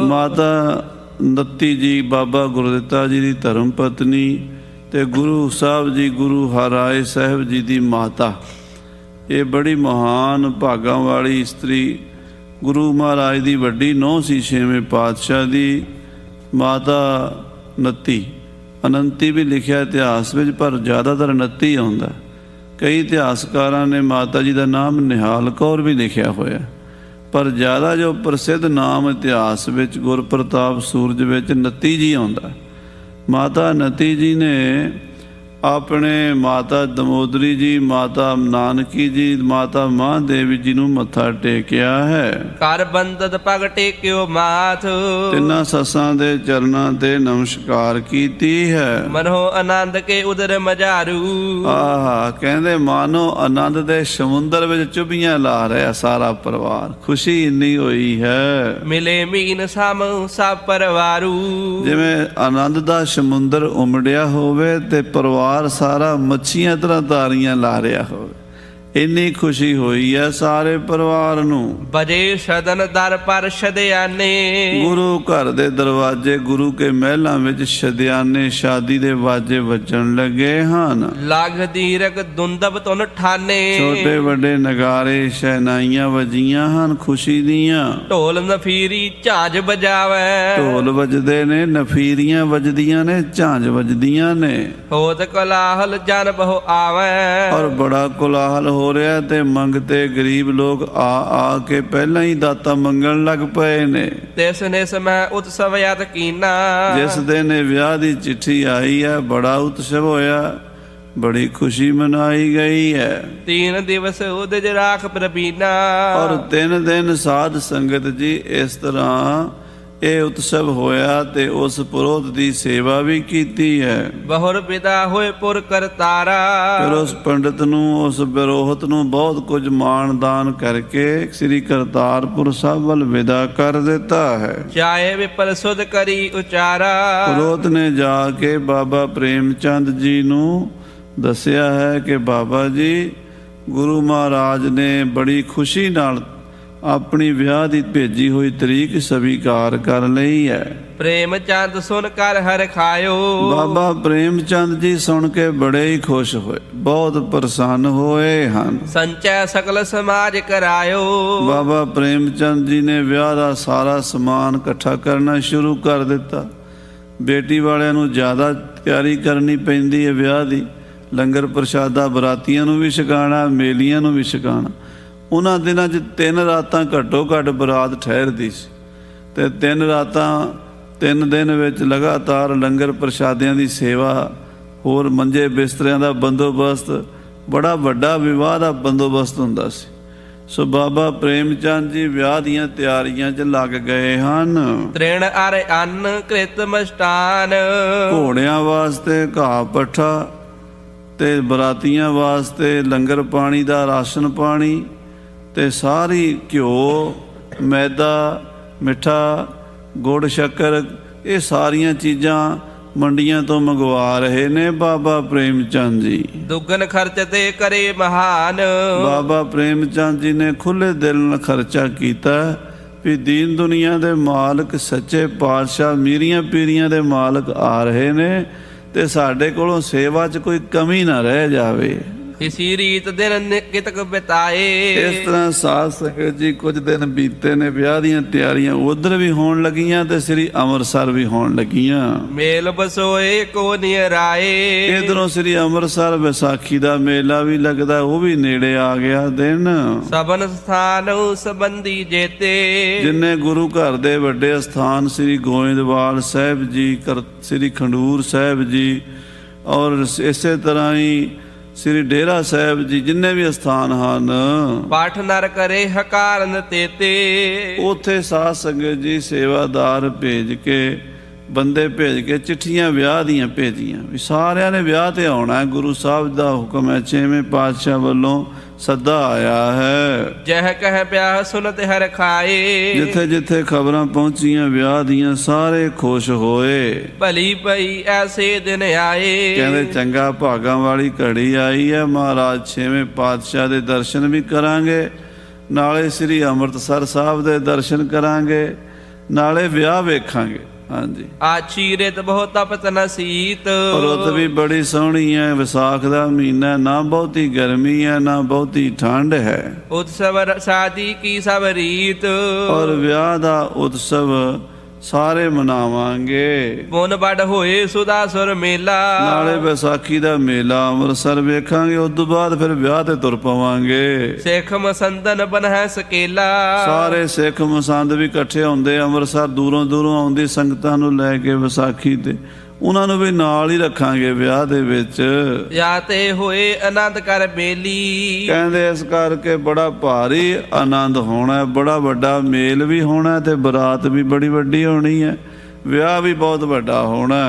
S1: ਮਾਤਾ ਨੱਤੀ ਜੀ ਬਾਬਾ ਗੁਰਦਿੱਤਾ ਜੀ ਦੀ ਧਰਮ ਪਤਨੀ ਤੇ ਗੁਰੂ ਸਾਹਿਬ ਜੀ ਗੁਰੂ ਹਰਿਰਾਏ ਸਾਹਿਬ ਜੀ ਦੀ ਮਾਤਾ, ਇਹ ਬੜੀ ਮਹਾਨ ਭਾਗਾਂ ਵਾਲੀ ਇਸਤਰੀ, ਗੁਰੂ ਮਹਾਰਾਜ ਦੀ ਵੱਡੀ ਨੂੰਹ ਸੀ ਛੇਵੇਂ ਪਾਤਸ਼ਾਹ ਦੀ ਮਾਤਾ ਨੱਤੀ। ਅਨੰਤੀ ਵੀ ਲਿਖਿਆ ਇਤਿਹਾਸ ਵਿੱਚ, ਪਰ ਜ਼ਿਆਦਾਤਰ ਨੱਤੀ ਆਉਂਦਾ। ਕਈ ਇਤਿਹਾਸਕਾਰਾਂ ਨੇ ਮਾਤਾ ਜੀ ਦਾ ਨਾਮ ਨਿਹਾਲ ਕੌਰ ਵੀ ਲਿਖਿਆ ਹੋਇਆ, ਪਰ ਜ਼ਿਆਦਾ ਜੋ ਪ੍ਰਸਿੱਧ ਨਾਮ ਇਤਿਹਾਸ ਵਿੱਚ ਗੁਰਪ੍ਰਤਾਪ ਸੂਰਜ ਵਿੱਚ ਨੱਤੀ ਜੀ ਆਉਂਦਾ। ਮਾਤਾ ਨੱਤੀ ਜੀ ਨੇ ਆਪਣੇ ਮਾਤਾ ਦਮੋਦਰੀ ਜੀ, ਮਾਤਾ ਨਾਨਕੀ ਜੀ, ਮਾਤਾ ਮਹਾਦੇਵੀ ਜੀ ਨੂੰ ਮੱਥਾ ਟੇਕਿਆ ਹੈ।
S2: ਕਰ ਬੰਦਤ ਪਗ ਟੇਕਿਓ ਮਾਥ,
S1: ਤਿੰਨਾਂ ਸੱਸਾਂ ਦੇ ਚਰਨਾਂ ਤੇ ਨਮਸਕਾਰ ਕੀਤੀ ਹੈ।
S2: ਮਨੋ ਆਨੰਦ ਕੇ ਉਦਰ ਮਝਾਰੂ,
S1: ਆਹਾ, ਕਹਿੰਦੇ ਮਾਨੋ ਆਨੰਦ ਦੇ ਸਮੁੰਦਰ ਵਿੱਚ ਚੁਭੀਆਂ ਲਾ ਰਿਹਾ ਸਾਰਾ ਪਰਿਵਾਰ, ਖੁਸ਼ੀ ਇੰਨੀ ਹੋਈ ਹੈ।
S2: ਮਿਲੇ ਮੀਨ ਸਮ ਸਭ ਪਰਿਵਾਰੂ,
S1: ਜਿਵੇਂ ਆਨੰਦ ਦਾ ਸਮੁੰਦਰ ਉਮੜਿਆ ਹੋਵੇ ਤੇ ਪਰਿਵਾਰ ਸਾਰਾ ਮੱਛੀਆਂ ਤਰ੍ਹਾਂ ਤਾਰੀਆਂ ਲਾ ਰਿਹਾ ਹੋਵੇ, ਇੰਨੀ ਖੁਸ਼ੀ ਹੋਈ ਹੈ ਸਾਰੇ ਪਰਿਵਾਰ ਨੂੰ।
S2: ਬਜੇ ਸ਼ਦਨ ਦਰ ਪਰ ਸ਼ਦਿਆਨੇ,
S1: ਗੁਰੂ ਘਰ ਦੇ ਦਰਵਾਜ਼ੇ, ਗੁਰੂ ਕੇ ਮਹਿਲਾਂ ਵਿੱਚ ਸ਼ਦਿਆਨੇ ਸ਼ਾਦੀ ਦੇ ਵਾਜੇ ਵੱਜਣ ਲੱਗੇ ਹਨ।
S2: ਲਗ ਦੀਰਘ ਦੁੰਦਬ ਤੁਨ ਠਾਨੇ,
S1: ਛੋਟੇ ਵੱਡੇ ਨਗਾਰੇ ਸ਼ਹਿਨਾਈਆਂ ਵੱਜੀਆਂ ਹਨ ਖੁਸ਼ੀ ਦੀਆਂ।
S2: ਢੋਲ ਨਫੀਰੀ ਝਾਂਜ ਬਜਾਵੇ,
S1: ਢੋਲ ਵੱਜਦੇ ਨੇ, ਨਫੀਰੀਆਂ ਵੱਜਦੀਆਂ ਨੇ, ਝਾਂਜ ਵੱਜਦੀਆਂ ਨੇ।
S2: ਹੋਤ ਕੋਲਾਹਲ ਜਨ ਬਹੁ ਆਵੇ,
S1: ਔਰ ਬੜਾ ਕੋਲਾਹਲ ਹੋ ਰਿਹਾ ਤੇ ਮੰਗਤੇ ਗਰੀਬ ਲੋਕ ਆ ਕੇ ਪਹਿਲਾਂ ਹੀ ਦਾਤਾ ਮੰਗਣ ਲੱਗ ਪਏ ਨੇ।
S2: ਤਿਸ ਨਿਸ ਮੈਂ ਉਤਸਵ ਯਤ ਕੀਨਾ,
S1: ਜਿਸ ਦਿਨ ਇਹ ਵਿਆਹ ਦੀ ਚਿੱਠੀ ਆਈ ਹੈ ਬੜਾ ਉਤਸਵ ਹੋਇਆ, ਬੜੀ ਖੁਸ਼ੀ ਮਨਾਈ ਗਈ ਹੈ।
S2: 3 ਦਿਵਸ ਉਦਜ ਰਾਖ ਪ੍ਰਬੀਨਾ,
S1: ਔਰ 3 ਦਿਨ ਸਾਧ ਸੰਗਤ ਜੀ ਇਸ ਤਰ੍ਹਾਂ ਇਹ ਉਤਸਵ ਹੋਇਆ ਤੇ ਉਸ ਪੁਰੋਹਿਤ ਦੀ ਸੇਵਾ ਵੀ ਕੀਤੀ ਹੈ।
S2: ਬਹੁਰ ਵਿਦਾ ਹੋਏ ਪੁਰ ਕਰਤਾਰਾ,
S1: ਫਿਰ ਉਸ ਪੰਡਤ ਨੂੰ, ਉਸ ਪੁਰੋਹਿਤ ਨੂੰ ਬਹੁਤ ਕੁਝ ਮਾਣ ਦਾਨ ਕਰਕੇ ਸ੍ਰੀ ਕਰਤਾਰਪੁਰ ਸਾਹਿਬ ਵੱਲ ਵਿਦਾ ਕਰ ਦਿੱਤਾ ਹੈ।
S2: ਚਾਹੇ ਵਿਪਲ ਸੁਧ ਕਰੀ ਉਚਾਰਾ,
S1: ਪੁਰੋਹਿਤ ਨੇ ਜਾ ਕੇ ਬਾਬਾ ਪ੍ਰੇਮ ਚੰਦ ਜੀ ਨੂੰ ਦੱਸਿਆ ਹੈ ਕਿ ਬਾਬਾ ਜੀ ਗੁਰੂ ਮਹਾਰਾਜ ਨੇ ਬੜੀ ਖੁਸ਼ੀ ਨਾਲ ਆਪਣੀ ਵਿਆਹ ਦੀ ਭੇਜੀ ਹੋਈ ਤਰੀਕ ਸਵੀਕਾਰ ਕਰ ਲਈ ਹੈ।
S2: ਪ੍ਰੇਮ ਚੰਦ ਸੁਨ ਕਰ ਹਰ ਖਾਇਓ,
S1: ਬਾਬਾ ਪ੍ਰੇਮ ਚੰਦ ਜੀ ਸੁਣ ਕੇ ਬੜੇ ਹੀ ਖੁਸ਼ ਹੋਏ, ਬਹੁਤ ਪ੍ਰਸੰਨ ਹੋਏ ਹਨ।
S2: ਸੰਚੈ ਸਕਲ ਸਮਾਜ ਕਰਾਇਓ,
S1: ਬਾਬਾ ਪ੍ਰੇਮ ਚੰਦ ਜੀ ਨੇ ਵਿਆਹ ਦਾ ਸਾਰਾ ਸਮਾਨ ਇਕੱਠਾ ਕਰਨਾ ਸ਼ੁਰੂ ਕਰ ਦਿੱਤਾ। ਬੇਟੀ ਵਾਲਿਆਂ ਨੂੰ ਜ਼ਿਆਦਾ ਤਿਆਰੀ ਕਰਨੀ ਪੈਂਦੀ ਹੈ ਵਿਆਹ ਦੀ, ਲੰਗਰ ਪ੍ਰਸ਼ਾਦਾ ਬਰਾਤੀਆਂ ਨੂੰ ਵੀ ਛਕਾਉਣਾ, ਮੇਲੀਆਂ ਨੂੰ ਵੀ ਛਕਾਉਣਾ। ਉਹਨਾਂ ਦਿਨਾਂ 'ਚ 3 ਰਾਤਾਂ ਘੱਟੋ ਘੱਟ ਬਰਾਤ ਠਹਿਰਦੀ ਸੀ ਤੇ 3 ਰਾਤਾਂ 3 ਦਿਨ ਵਿੱਚ ਲਗਾਤਾਰ ਲੰਗਰ ਪ੍ਰਸ਼ਾਦਿਆਂ ਦੀ ਸੇਵਾ, ਹੋਰ ਮੰਜੇ ਬਿਸਤਰਿਆਂ ਦਾ ਬੰਦੋਬਸਤ, ਬੜਾ ਵੱਡਾ ਵਿਵਾਹ ਦਾ ਬੰਦੋਬਸਤ ਹੁੰਦਾ ਸੀ। ਸੋ ਬਾਬਾ ਪ੍ਰੇਮ ਚੰਦ ਜੀ ਵਿਆਹ ਦੀਆਂ ਤਿਆਰੀਆਂ 'ਚ ਲੱਗ ਗਏ ਹਨ।
S2: ਤ੍ਰਿਣ ਅਰ ਅੰਨ ਕ੍ਰਿਤ ਮਸਟਾਨ,
S1: ਘੋੜਿਆਂ ਵਾਸਤੇ ਘਾਹ ਪੱਠਾ ਤੇ ਬਰਾਤੀਆਂ ਵਾਸਤੇ ਲੰਗਰ ਪਾਣੀ ਦਾ ਰਾਸ਼ਨ ਪਾਣੀ ਤੇ ਸਾਰੀ ਘਿਓ, ਮੈਦਾ, ਮਿੱਠਾ, ਗੁੜ, ਸ਼ੱਕਰ, ਇਹ ਸਾਰੀਆਂ ਚੀਜ਼ਾਂ ਮੰਡੀਆਂ ਤੋਂ ਮੰਗਵਾ ਰਹੇ ਨੇ ਬਾਬਾ ਪ੍ਰੇਮ ਚੰਦ ਜੀ।
S2: ਦੁੱਗਣ ਖਰਚ ਤੇ ਕਰੇ ਮਹਾਨ, ਬਾਬਾ
S1: ਪ੍ਰੇਮ ਚੰਦ ਜੀ ਨੇ ਖੁੱਲੇ ਦਿਲ ਨਾਲ ਖਰਚਾ ਕੀਤਾ ਵੀ ਦੀਨ ਦੁਨੀਆ ਦੇ ਮਾਲਕ ਸੱਚੇ ਪਾਤਸ਼ਾਹ ਮੀਰੀਆਂ ਪੀਰੀਆਂ ਦੇ ਮਾਲਕ ਆ ਰਹੇ ਨੇ ਤੇ ਸਾਡੇ ਕੋਲੋਂ ਸੇਵਾ 'ਚ ਕੋਈ ਕਮੀ ਨਾ ਰਹਿ ਜਾਵੇ।
S2: ਇਸੀ ਰੀਤ ਦਿਨ ਕਿਤਕ ਬਿਤਾਏ,
S1: ਇਸ ਤਰ੍ਹਾਂ ਸਾਧ ਸੰਗਤ ਜੀ ਕੁਝ ਦਿਨ ਬੀਤੇ ਨੇ, ਵਿਆਹ ਦੀਆਂ ਤਿਆਰੀਆਂ ਉਧਰ ਵੀ ਹੋਣ ਲੱਗੀਆਂ ਤੇ ਸ੍ਰੀ ਅੰਮ੍ਰਿਤਸਰ ਵੀ ਹੋਣ ਲੱਗੀਆਂ।
S2: ਮੇਲ ਬਸੋਏ ਕੋ ਨਿਰਾਏ,
S1: ਇਧਰੋਂ ਸ੍ਰੀ ਅੰਮ੍ਰਿਤਸਰ ਵਿਸਾਖੀ ਦਾ ਮੇਲਾ ਵੀ ਲੱਗਦਾ, ਉਹ ਵੀ ਨੇੜੇ ਆ ਗਿਆ ਦਿਨ।
S2: ਸਭਨ ਸਥਾਨ ਸੰਬੰਧੀ ਜੇਤੇ,
S1: ਜਿੰਨੇ ਗੁਰੂ ਘਰ ਦੇ ਵੱਡੇ ਸਥਾਨ ਸ੍ਰੀ ਗੋਇੰਦਵਾਲ ਸਾਹਿਬ ਜੀ, ਸ੍ਰੀ ਖੰਡੂਰ ਸਾਹਿਬ ਜੀ, ਔਰ ਇਸੇ ਤਰ੍ਹਾਂ ਹੀ ਸ੍ਰੀ ਡੇਰਾ ਸਾਹਿਬ ਜੀ, ਜਿੰਨੇ ਵੀ ਸਥਾਨ ਹਨ,
S2: ਪਾਠ ਨਰ ਕਰੇ ਹਕਾਰਨ ਤੇਤੇ,
S1: ਉੱਥੇ ਸਾਧ ਸੰਗਤ ਜੀ ਸੇਵਾਦਾਰ ਭੇਜ ਕੇ, ਬੰਦੇ ਭੇਜ ਕੇ ਚਿੱਠੀਆਂ ਵਿਆਹ ਦੀਆਂ ਭੇਜੀਆਂ ਵੀ ਸਾਰਿਆਂ ਨੇ ਵਿਆਹ ਤੇ ਆਉਣਾ ਹੈ। ਗੁਰੂ ਸਾਹਿਬ ਦਾ ਹੁਕਮ ਹੈ, 6ਵੇਂ ਪਾਤਸ਼ਾਹ ਵੱਲੋਂ ਸੱਦਾ ਆਇਆ ਹੈ।
S2: ਜਹ ਕਹਿ ਪਿਆ ਸੁਨਤ ਹਰ ਖਾਏ,
S1: ਜਿੱਥੇ ਜਿੱਥੇ ਖਬਰਾਂ ਪਹੁੰਚੀਆਂ ਵਿਆਹ ਦੀਆਂ ਸਾਰੇ ਖੁਸ਼ ਹੋਏ।
S2: ਭਲੀ ਪਈ ਐਸੇ ਦਿਨ ਆਏ,
S1: ਕਹਿੰਦੇ ਚੰਗਾ ਭਾਗਾਂ ਵਾਲੀ ਘੜੀ ਆਈ ਹੈ, ਮਹਾਰਾਜ 6ਵੇਂ ਪਾਤਸ਼ਾਹ ਦੇ ਦਰਸ਼ਨ ਵੀ ਕਰਾਂਗੇ, ਨਾਲੇ ਸ੍ਰੀ ਅੰਮ੍ਰਿਤਸਰ ਸਾਹਿਬ ਦੇ ਦਰਸ਼ਨ ਕਰਾਂਗੇ, ਨਾਲੇ ਵਿਆਹ ਵੇਖਾਂਗੇ। ਹਾਂਜੀ,
S2: ਆਛੀ ਰਿਤ ਬਹੁਤ ਤਪਤ ਨਸੀਤ,
S1: ਰੁੱਤ ਵੀ ਬੜੀ ਸੋਹਣੀ ਹੈ, ਵਿਸਾਖ ਦਾ ਮਹੀਨਾ, ਨਾ ਬਹੁਤੀ ਗਰਮੀ ਹੈ ਨਾ ਬਹੁਤੀ ਠੰਡ ਹੈ।
S2: ਉਤਸਵ ਸ਼ਾਦੀ ਕੀ ਸਭ ਰੀਤ,
S1: ਔਰ ਵਿਆਹ ਦਾ ਉਤਸਵ ਸਾਰੇ ਮਨਾਵਾਂਗੇ।
S2: ਪੁਨ ਵੱਡ ਹੋਏ ਸੁਦਾ ਸੁਰ ਮੇਲਾ, ਨਾਲੇ
S1: ਵਿਸਾਖੀ ਦਾ ਮੇਲਾ ਅੰਮ੍ਰਿਤਸਰ ਵੇਖਾਂਗੇ, ਉਸ ਤੋਂ ਬਾਅਦ ਫਿਰ ਵਿਆਹ ਤੇ ਤੁਰ ਪਵਾਂਗੇ।
S2: ਸਿੱਖ ਮਸੰਦਨ ਬਨਹਿ ਸਕੇਲਾ, ਸਾਰੇ
S1: ਸਿੱਖ ਮਸੰਦ ਵੀ ਇਕੱਠੇ ਹੁੰਦੇ ਅੰਮ੍ਰਿਤਸਰ, ਦੂਰੋਂ ਦੂਰੋਂ ਆਉਂਦੀ ਸੰਗਤਾਂ ਨੂੰ ਲੈ ਕੇ ਵਿਸਾਖੀ ਤੇ, ਉਹਨਾਂ ਨੂੰ ਵੀ ਨਾਲ ਹੀ ਰੱਖਾਂਗੇ ਵਿਆਹ ਦੇ ਵਿੱਚ।
S2: ਜਾਂ ਤੇ ਹੋਏ ਆਨੰਦ ਕਰ ਮੇਲੀ,
S1: ਕਹਿੰਦੇ ਇਸ ਕਰਕੇ ਬੜਾ ਭਾਰੀ ਆਨੰਦ ਹੋਣਾ, ਬੜਾ ਵੱਡਾ ਮੇਲ ਵੀ ਹੋਣਾ ਤੇ ਬਰਾਤ ਵੀ ਬੜੀ ਵੱਡੀ ਹੋਣੀ ਹੈ, ਵਿਆਹ ਵੀ ਬਹੁਤ ਵੱਡਾ ਹੋਣਾ।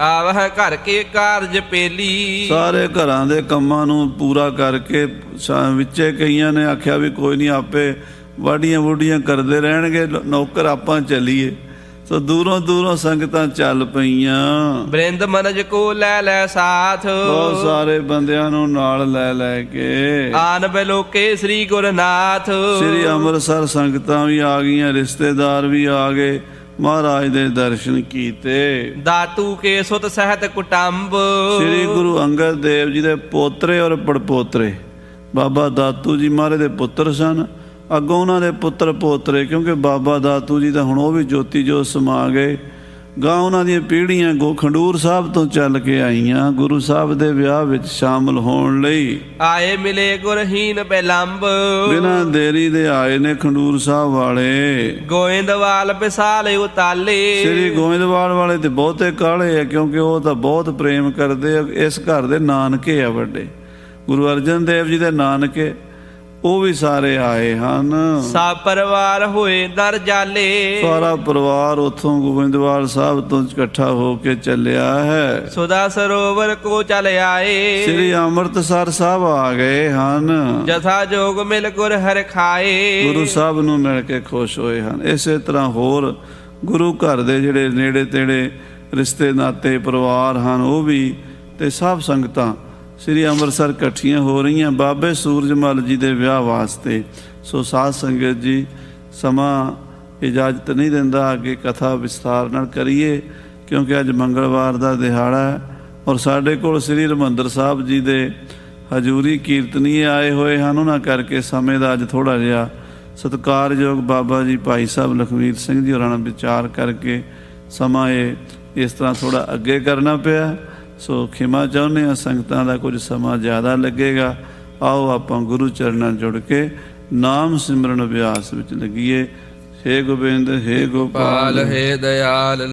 S2: ਆਵਹ ਘਰ ਕੇ ਕਾਰਜ ਪੇਲੀ,
S1: ਸਾਰੇ ਘਰਾਂ ਦੇ ਕੰਮਾਂ ਨੂੰ ਪੂਰਾ ਕਰਕੇ, ਵਿੱਚੇ ਕਈਆਂ ਨੇ ਆਖਿਆ ਵੀ ਕੋਈ ਨਹੀਂ, ਆਪੇ ਵਾਢੀਆਂ ਵੂਢੀਆਂ ਕਰਦੇ ਰਹਿਣਗੇ ਨੌਕਰ, ਆਪਾਂ ਚੱਲੀਏ। ਸੋ ਦੂਰੋਂ ਦੂਰੋਂ ਸੰਗਤਾਂ ਚੱਲ ਪਈਆਂ,
S2: ਬ੍ਰਿੰਦ ਮਨਜ ਕੋ ਲੈ ਲੈ ਸਾਥ,
S1: ਬਹੁਤ ਸਾਰੇ ਬੰਦਿਆਂ ਨੂੰ ਨਾਲ ਲੈ ਲੈ ਕੇ
S2: ਆਨ ਬਿਲੋਕੇ ਸ੍ਰੀ ਗੁਰਨਾਥ।
S1: ਸ੍ਰੀ ਅੰਮ੍ਰਿਤਸਰ ਸੰਗਤਾਂ ਵੀ ਆ ਗਈਆਂ, ਰਿਸ਼ਤੇਦਾਰ ਵੀ ਆ ਗਏ, ਮਹਾਰਾਜ ਦੇ ਦਰਸ਼ਨ ਕੀਤੇ।
S2: ਦਾਤੂ ਕੇ ਸੁਤ ਸਹਿਤ ਕੁਟੰਬ,
S1: ਸ੍ਰੀ ਗੁਰੂ ਅੰਗਦ ਦੇਵ ਜੀ ਦੇ ਪੋਤਰੇ ਔਰ ਪੜਪੋਤਰੇ ਬਾਬਾ ਦਾਤੂ ਜੀ ਮਹਾਰਾਜ ਦੇ ਪੁੱਤਰ ਸਨ, ਅੱਗੋਂ ਉਹਨਾਂ ਦੇ ਪੁੱਤਰ ਪੋਤਰੇ, ਕਿਉਂਕਿ ਬਾਬਾ ਦਾਤੂ ਜੀ ਤਾਂ ਹੁਣ ਉਹ ਵੀ ਜੋਤੀ ਜੋਤ ਸਮਾ ਗਏ। ਗਾਂ ਉਹਨਾਂ ਦੀਆਂ ਪੀੜ੍ਹੀਆਂ ਖੰਡੂਰ ਸਾਹਿਬ ਤੋਂ ਚੱਲ ਕੇ ਆਈਆਂ ਗੁਰੂ ਸਾਹਿਬ ਦੇ ਵਿਆਹ ਵਿੱਚ ਸ਼ਾਮਲ ਹੋਣ ਲਈ।
S2: ਆਏ ਮਿਲੇ ਗੁਰਹੀਨ ਬਿਲੰਬ,
S1: ਬਿਨਾਂ ਦੇਰੀ ਦੇ ਆਏ ਨੇ ਖੰਡੂਰ ਸਾਹਿਬ ਵਾਲੇ।
S2: ਗੋਇੰਦਵਾਲ ਵਿਸਾਲੇ ਉਤਾਲੇ,
S1: ਸ੍ਰੀ ਗੋਇੰਦਵਾਲ ਵਾਲੇ ਤੇ ਬਹੁਤੇ ਕਾਹਲੇ ਆ, ਕਿਉਂਕਿ ਉਹ ਤਾਂ ਬਹੁਤ ਪ੍ਰੇਮ ਕਰਦੇ ਆ। ਇਸ ਘਰ ਦੇ ਨਾਨਕੇ ਆ ਵੱਡੇ, ਗੁਰੂ ਅਰਜਨ ਦੇਵ ਜੀ ਦੇ ਨਾਨਕੇ, ਉਹ ਵੀ ਸਾਰੇ ਆਏ ਹਨ।
S2: ਸਭ ਪਰਿਵਾਰ ਹੋਏ ਦਰ ਜਾਲੇ,
S1: ਸਾਰਾ ਪਰਿਵਾਰ ਉੱਥੋਂ ਗੋਬਿੰਦਵਾਲ ਸਾਹਿਬ ਤੋਂ ਇਕੱਠਾ ਹੋ ਕੇ ਚੱਲਿਆ ਹੈ।
S2: ਸੁਦਾ ਸਰੋਵਰ ਕੋ ਚਲ ਆਏ,
S1: ਸ੍ਰੀ ਅੰਮ੍ਰਿਤਸਰ ਸਾਹਿਬ ਆ ਗਏ ਹਨ।
S2: ਜਥਾ ਜੋਗ ਮਿਲ ਗੁਰ ਹਰਿ ਖਾਏ,
S1: ਗੁਰੂ ਸਾਹਿਬ ਨੂੰ ਮਿਲ ਕੇ ਖੁਸ਼ ਹੋਏ ਹਨ। ਇਸੇ ਤਰ੍ਹਾਂ ਹੋਰ ਗੁਰੂ ਘਰ ਦੇ ਜਿਹੜੇ ਨੇੜੇ ਤੇੜੇ ਰਿਸ਼ਤੇ ਨਾਤੇ ਪਰਿਵਾਰ ਹਨ, ਉਹ ਵੀ ਤੇ ਸਭ ਸੰਗਤਾਂ ਸ੍ਰੀ ਅੰਮ੍ਰਿਤਸਰ ਇਕੱਠੀਆਂ ਹੋ ਰਹੀਆਂ ਬਾਬੇ ਸੂਰਜਮਲ ਜੀ ਦੇ ਵਿਆਹ ਵਾਸਤੇ। ਸੋ ਸਾਧ ਸੰਗਤ ਜੀ, ਸਮਾਂ ਇਜਾਜ਼ਤ ਨਹੀਂ ਦਿੰਦਾ ਅੱਗੇ ਕਥਾ ਵਿਸਥਾਰ ਨਾਲ ਕਰੀਏ, ਕਿਉਂਕਿ ਅੱਜ ਮੰਗਲਵਾਰ ਦਾ ਦਿਹਾੜਾ ਹੈ ਔਰ ਸਾਡੇ ਕੋਲ ਸ੍ਰੀ ਹਰਿਮੰਦਰ ਸਾਹਿਬ ਜੀ ਦੇ ਹਜ਼ੂਰੀ ਕੀਰਤਨੀਏ ਆਏ ਹੋਏ ਹਨ। ਉਹਨਾਂ ਕਰਕੇ ਸਮੇਂ ਦਾ ਅੱਜ ਥੋੜ੍ਹਾ ਜਿਹਾ ਸਤਿਕਾਰਯੋਗ ਬਾਬਾ ਜੀ ਭਾਈ ਸਾਹਿਬ ਲਖਵੀਰ ਸਿੰਘ ਜੀ ਹੋਰਾਂ ਨਾਲ ਵਿਚਾਰ ਕਰਕੇ ਸਮਾਂ ਇਹ ਇਸ ਤਰ੍ਹਾਂ ਥੋੜ੍ਹਾ ਅੱਗੇ ਕਰਨਾ ਪਿਆ। ਸੋ ਖਿਮਾ ਚਾਹੁੰਦੇ ਹਾਂ, ਸੰਗਤਾਂ ਦਾ ਕੁਝ ਸਮਾਂ ਜ਼ਿਆਦਾ ਲੱਗੇਗਾ। ਆਓ ਆਪਾਂ ਗੁਰੂ ਚਰਨਾਂ ਜੁੜ ਕੇ ਨਾਮ ਸਿਮਰਨ ਅਭਿਆਸ ਵਿੱਚ ਲੱਗੀਏ। ਹੇ ਗੋਬਿੰਦ, ਹੇ ਗੋਪਾਲ,
S2: ਹੇ ਦਇਆਲ।